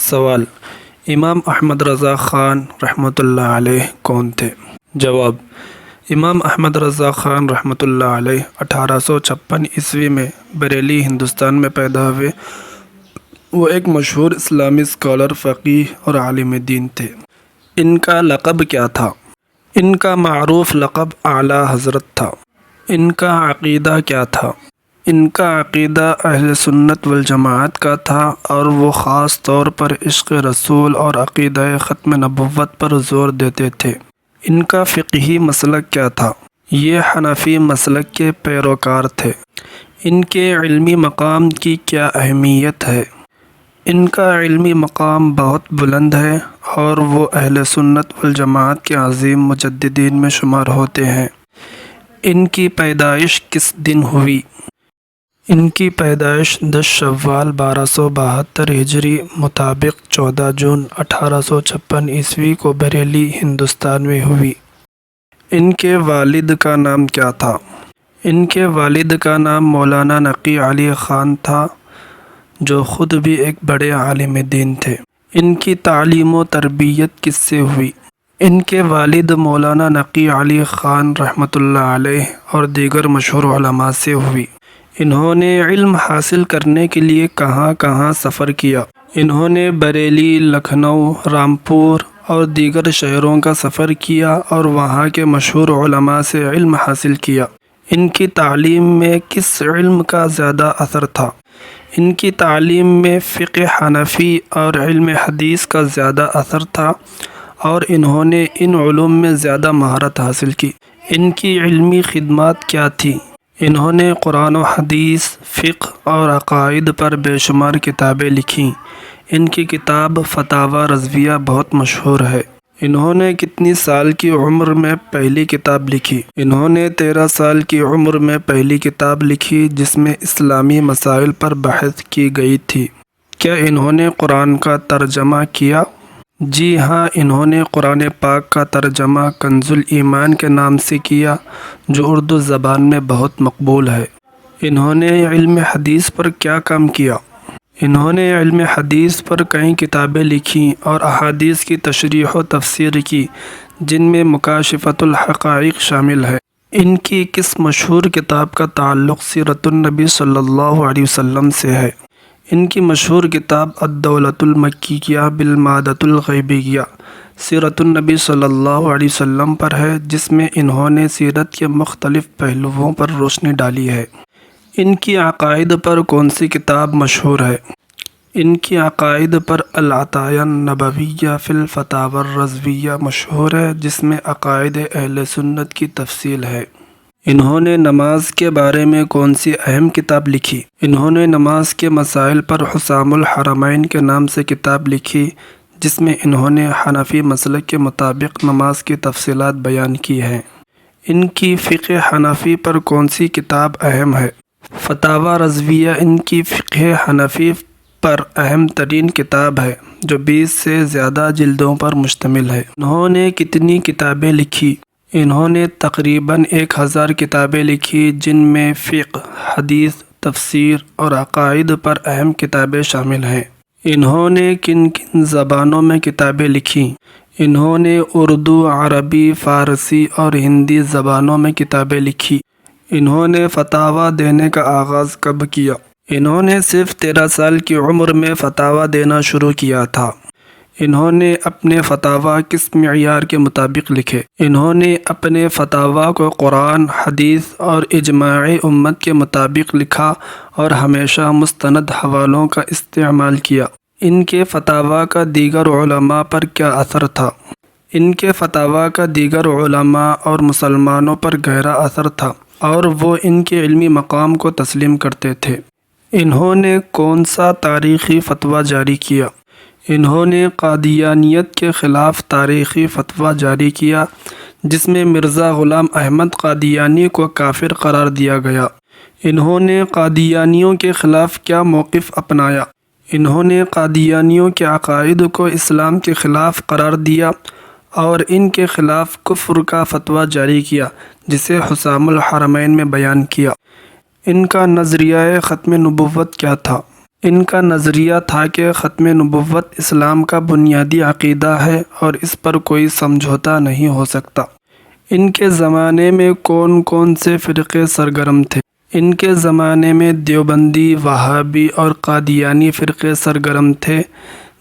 سوال: امام احمد رضا خان رحمۃ اللہ علیہ کون تھے؟ جواب: امام احمد رضا خان رحمۃ اللہ علیہ 1856 عیسوی میں بریلی ہندوستان میں پیدا ہوئے۔ وہ ایک مشہور اسلامی اسکالر، فقیہ اور عالم دین تھے۔ ان کا لقب کیا تھا؟ ان کا معروف لقب اعلیٰ حضرت تھا۔ ان کا عقیدہ کیا تھا؟ ان کا عقیدہ اہل سنت والجماعت کا تھا، اور وہ خاص طور پر عشق رسول اور عقیدہ ختم نبوت پر زور دیتے تھے۔ ان کا فقہی مسلک کیا تھا؟ یہ حنفی مسلک کے پیروکار تھے۔ ان کے علمی مقام کی کیا اہمیت ہے؟ ان کا علمی مقام بہت بلند ہے، اور وہ اہل سنت والجماعت کے عظیم مجددین میں شمار ہوتے ہیں۔ ان کی پیدائش کس دن ہوئی؟ ان کی پیدائش 10 شوال 1272 ہجری مطابق 14 جون 1856 عیسوی کو بریلی ہندوستان میں ہوئی۔ ان کے والد کا نام کیا تھا؟ ان کے والد کا نام مولانا نقی علی خان تھا، جو خود بھی ایک بڑے عالم دین تھے۔ ان کی تعلیم و تربیت کس سے ہوئی؟ ان کے والد مولانا نقی علی خان رحمۃ اللہ علیہ اور دیگر مشہور علماء سے ہوئی۔ انہوں نے علم حاصل کرنے کے لیے کہاں کہاں سفر کیا؟ انہوں نے بریلی، لکھنؤ، رامپور اور دیگر شہروں کا سفر کیا اور وہاں کے مشہور علماء سے علم حاصل کیا۔ ان کی تعلیم میں کس علم کا زیادہ اثر تھا؟ ان کی تعلیم میں فقہ حنفی اور علم حدیث کا زیادہ اثر تھا، اور انہوں نے ان علوم میں زیادہ مہارت حاصل کی۔ ان کی علمی خدمات کیا تھی؟ انہوں نے قرآن و حدیث، فقہ اور عقائد پر بے شمار کتابیں لکھیں۔ ان کی کتاب فتاوی رضویہ بہت مشہور ہے۔ انہوں نے کتنی سال کی عمر میں پہلی کتاب لکھی؟ انہوں نے 13 سال کی عمر میں پہلی کتاب لکھی، جس میں اسلامی مسائل پر بحث کی گئی تھی۔ کیا انہوں نے قرآن کا ترجمہ کیا؟ جی ہاں، انہوں نے قرآن پاک کا ترجمہ کنز الایمان کے نام سے کیا، جو اردو زبان میں بہت مقبول ہے۔ انہوں نے علم حدیث پر کیا کام کیا؟ انہوں نے علم حدیث پر کئی کتابیں لکھیں اور احادیث کی تشریح و تفسیر کی، جن میں مکاشفۃ الحقائق شامل ہے۔ ان کی کس مشہور کتاب کا تعلق سیرت النبی صلی اللہ علیہ وسلم سے ہے؟ ان کی مشہور کتاب الدولۃ المکیہ بالمادۃ الغیبیہ سیرت النبی صلی اللہ علیہ وسلم پر ہے، جس میں انہوں نے سیرت کے مختلف پہلوؤں پر روشنی ڈالی ہے۔ ان کی عقائد پر کون سی کتاب مشہور ہے؟ ان کی عقائد پر العطایہ النبویہ فی الفتاوی الرضویہ مشہور ہے، جس میں عقائد اہل سنت کی تفصیل ہے۔ انہوں نے نماز کے بارے میں کون سی اہم کتاب لکھی؟ انہوں نے نماز کے مسائل پر حسام الحرمین کے نام سے کتاب لکھی، جس میں انہوں نے حنفی مسلک کے مطابق نماز کی تفصیلات بیان کی ہیں۔ ان کی فقہ حنفی پر کون سی کتاب اہم ہے؟ فتاوی رضویہ ان کی فقہ حنفی پر اہم ترین کتاب ہے، جو 20 سے زیادہ جلدوں پر مشتمل ہے۔ انہوں نے کتنی کتابیں لکھی؟ انہوں نے تقریباً 1000 کتابیں لکھی، جن میں فقہ، حدیث، تفسیر اور عقائد پر اہم کتابیں شامل ہیں۔ انہوں نے کن کن زبانوں میں کتابیں لکھیں؟ انہوں نے اردو، عربی، فارسی اور ہندی زبانوں میں کتابیں لکھی۔ انہوں نے فتاویٰ دینے کا آغاز کب کیا؟ انہوں نے صرف 13 سال کی عمر میں فتاویٰ دینا شروع کیا تھا۔ انہوں نے اپنے فتاویٰ کس معیار کے مطابق لکھے؟ انہوں نے اپنے فتاویٰ کو قرآن، حدیث اور اجماع امت کے مطابق لکھا اور ہمیشہ مستند حوالوں کا استعمال کیا۔ ان کے فتاویٰ کا دیگر علماء پر کیا اثر تھا؟ ان کے فتاویٰ کا دیگر علماء اور مسلمانوں پر گہرا اثر تھا، اور وہ ان کے علمی مقام کو تسلیم کرتے تھے۔ انہوں نے کون سا تاریخی فتویٰ جاری کیا؟ انہوں نے قادیانیت کے خلاف تاریخی فتویٰ جاری کیا، جس میں مرزا غلام احمد قادیانی کو کافر قرار دیا گیا۔ انہوں نے قادیانیوں کے خلاف کیا موقف اپنایا؟ انہوں نے قادیانیوں کے عقائد کو اسلام کے خلاف قرار دیا اور ان کے خلاف کفر کا فتویٰ جاری کیا، جسے حسام الحرمین میں بیان کیا۔ ان کا نظریہ ختم نبوت کیا تھا؟ ان کا نظریہ تھا کہ ختم نبوت اسلام کا بنیادی عقیدہ ہے اور اس پر کوئی سمجھوتا نہیں ہو سکتا۔ ان کے زمانے میں کون کون سے فرقے سرگرم تھے؟ ان کے زمانے میں دیوبندی، وہابی اور قادیانی فرقے سرگرم تھے،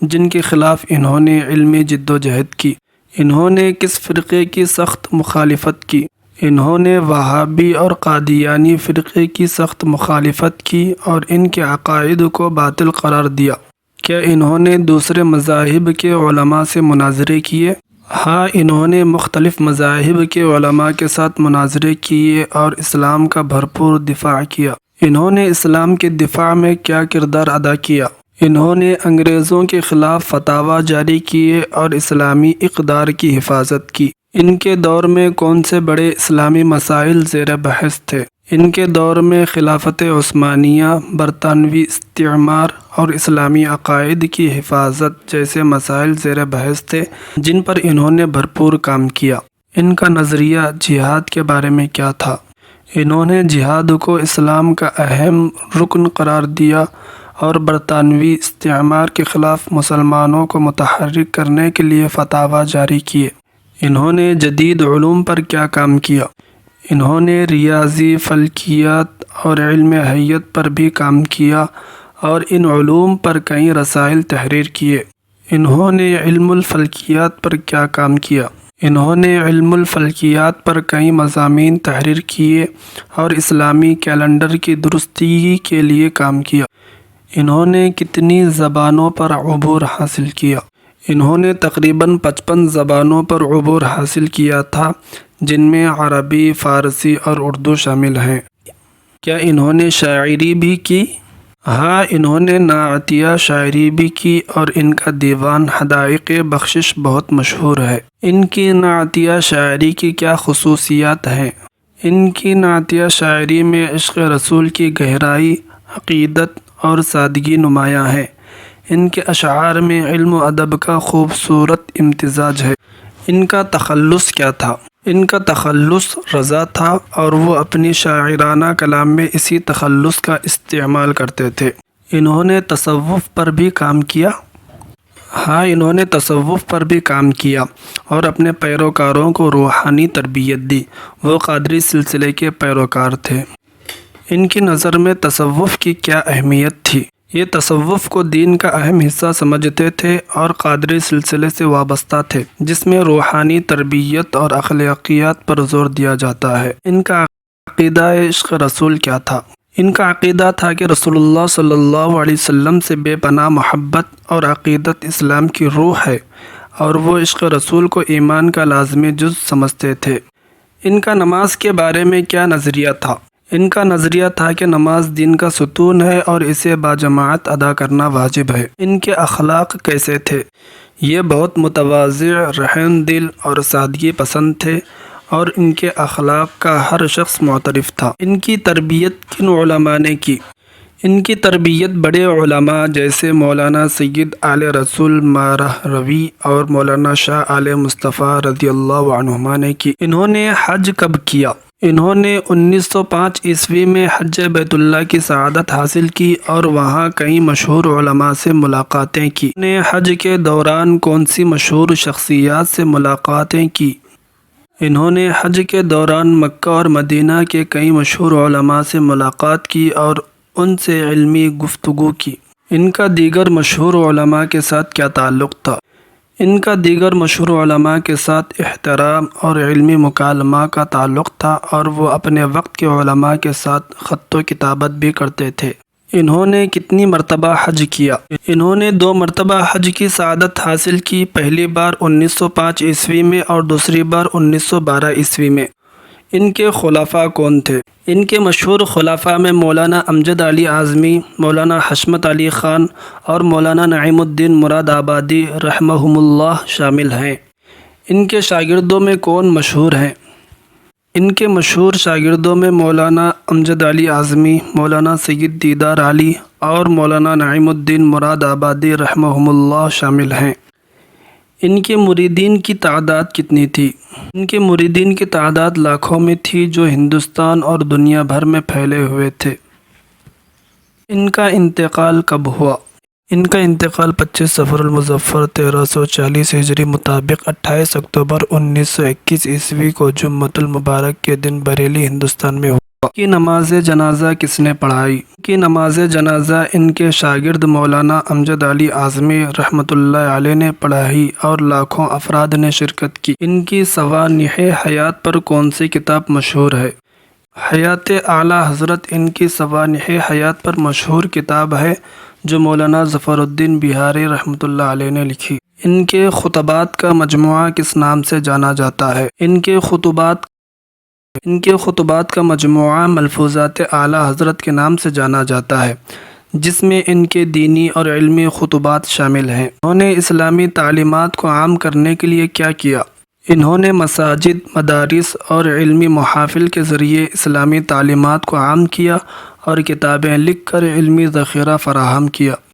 جن کے خلاف انہوں نے علمی جد و جہد کی۔ انہوں نے کس فرقے کی سخت مخالفت کی؟ انہوں نے وہابی اور قادیانی فرقے کی سخت مخالفت کی اور ان کے عقائد کو باطل قرار دیا۔ کیا انہوں نے دوسرے مذاہب کے علماء سے مناظرے کیے؟ ہاں، انہوں نے مختلف مذاہب کے علماء کے ساتھ مناظرے کیے اور اسلام کا بھرپور دفاع کیا۔ انہوں نے اسلام کے دفاع میں کیا کردار ادا کیا؟ انہوں نے انگریزوں کے خلاف فتاوی جاری کیے اور اسلامی اقدار کی حفاظت کی۔ ان کے دور میں کون سے بڑے اسلامی مسائل زیر بحث تھے؟ ان کے دور میں خلافت عثمانیہ، برطانوی استعمار اور اسلامی عقائد کی حفاظت جیسے مسائل زیر بحث تھے، جن پر انہوں نے بھرپور کام کیا۔ ان کا نظریہ جہاد کے بارے میں کیا تھا؟ انہوں نے جہاد کو اسلام کا اہم رکن قرار دیا اور برطانوی استعمار کے خلاف مسلمانوں کو متحرک کرنے کے لیے فتاوی جاری کیے۔ انہوں نے جدید علوم پر کیا کام کیا؟ انہوں نے ریاضی، فلکیات اور علم حیات پر بھی کام کیا اور ان علوم پر کئی رسائل تحریر کیے۔ انہوں نے علم الفلکیات پر کیا کام کیا؟ انہوں نے علم الفلکیات پر کئی مضامین تحریر کیے اور اسلامی کیلنڈر کی درستگی کے لیے کام کیا۔ انہوں نے کتنی زبانوں پر عبور حاصل کیا؟ انہوں نے تقریباً 55 زبانوں پر عبور حاصل کیا تھا، جن میں عربی، فارسی اور اردو شامل ہیں۔ کیا انہوں نے شاعری بھی کی؟ ہاں، انہوں نے نعتیہ شاعری بھی کی اور ان کا دیوان حدائق بخشش بہت مشہور ہے۔ ان کی نعتیہ شاعری کی کیا خصوصیات ہیں؟ ان کی نعتیہ شاعری میں عشق رسول کی گہرائی، عقیدت اور سادگی نمایاں ہے۔ ان کے اشعار میں علم و ادب کا خوبصورت امتزاج ہے۔ ان کا تخلص کیا تھا؟ ان کا تخلص رضا تھا اور وہ اپنی شاعرانہ کلام میں اسی تخلص کا استعمال کرتے تھے۔ انہوں نے تصوف پر بھی کام کیا؟ ہاں، انہوں نے تصوف پر بھی کام کیا اور اپنے پیروکاروں کو روحانی تربیت دی۔ وہ قادری سلسلے کے پیروکار تھے۔ ان کی نظر میں تصوف کی کیا اہمیت تھی؟ یہ تصوف کو دین کا اہم حصہ سمجھتے تھے اور قادری سلسلے سے وابستہ تھے، جس میں روحانی تربیت اور اخلاقیات پر زور دیا جاتا ہے۔ ان کا عقیدہ عشق رسول کیا تھا؟ ان کا عقیدہ تھا کہ رسول اللہ صلی اللہ علیہ وسلم سے بے پناہ محبت اور عقیدت اسلام کی روح ہے اور وہ عشق رسول کو ایمان کا لازمی جز سمجھتے تھے۔ ان کا نماز کے بارے میں کیا نظریہ تھا؟ ان کا نظریہ تھا کہ نماز دین کا ستون ہے اور اسے باجماعت ادا کرنا واجب ہے۔ ان کے اخلاق کیسے تھے؟ یہ بہت متواضع، رحم دل اور سادگی پسند تھے اور ان کے اخلاق کا ہر شخص معترف تھا۔ ان کی تربیت کن علماء نے کی؟ ان کی تربیت بڑے علماء جیسے مولانا سید آل رسول مہروی اور مولانا شاہ آل مصطفیٰ رضی اللہ عنہما نے کی۔ انہوں نے حج کب کیا؟ انہوں نے 1905 عیسوی میں حج بیت اللہ کی سعادت حاصل کی اور وہاں کئی مشہور علماء سے ملاقاتیں کی۔ انہوں نے حج کے دوران کون سی مشہور شخصیات سے ملاقاتیں کی؟ انہوں نے حج کے دوران مکہ اور مدینہ کے کئی مشہور علماء سے ملاقات کی اور ان سے علمی گفتگو کی۔ ان کا دیگر مشہور علماء کے ساتھ کیا تعلق تھا؟ ان کا دیگر مشہور علماء کے ساتھ احترام اور علمی مکالمہ کا تعلق تھا اور وہ اپنے وقت کے علماء کے ساتھ خط و کتابت بھی کرتے تھے۔ انہوں نے کتنی مرتبہ حج کیا؟ انہوں نے 2 مرتبہ حج کی سعادت حاصل کی، پہلی بار 1905 عیسوی میں اور دوسری بار 1912 عیسوی میں۔ ان کے خلفاء کون تھے؟ ان کے مشہور خلفاء میں مولانا امجد علی اعظمی، مولانا حشمت علی خان اور مولانا نعیم الدین مراد آبادی رحمہم اللہ شامل ہیں۔ ان کے شاگردوں میں کون مشہور ہیں؟ ان کے مشہور شاگردوں میں مولانا امجد علی اعظمی، مولانا سید دیدار علی اور مولانا نعیم الدین مراد آبادی رحمہم اللہ شامل ہیں۔ ان کے مریدین کی تعداد کتنی تھی؟ ان کے مریدین کی تعداد لاکھوں میں تھی، جو ہندوستان اور دنیا بھر میں پھیلے ہوئے تھے۔ ان کا انتقال کب ہوا؟ ان کا انتقال 25 صفر المظفر 1340 ہجری مطابق 28 اکتوبر 1921 عیسوی کو جمعۃ المبارک کے دن بریلی ہندوستان میں ہوا۔ ان کی نماز جنازہ کس نے پڑھائی؟ ان کی نماز جنازہ ان کے شاگرد مولانا امجد علی اعظمی رحمۃ اللہ علیہ نے پڑھائی اور لاکھوں افراد نے شرکت کی۔ ان کی سوانح حیات پر کون سی کتاب مشہور ہے؟ حیات اعلیٰ حضرت ان کی سوانح حیات پر مشہور کتاب ہے جو مولانا ظفر الدین بہاری رحمۃ اللہ علیہ نے لکھی۔ ان کے خطبات کا مجموعہ کس نام سے جانا جاتا ہے؟ ان کے خطبات کا مجموعہ ملفوظات اعلیٰ حضرت کے نام سے جانا جاتا ہے، جس میں ان کے دینی اور علمی خطبات شامل ہیں۔ انہوں نے اسلامی تعلیمات کو عام کرنے کے لیے کیا کیا؟ انہوں نے مساجد، مدارس اور علمی محافل کے ذریعے اسلامی تعلیمات کو عام کیا اور کتابیں لکھ کر علمی ذخیرہ فراہم کیا۔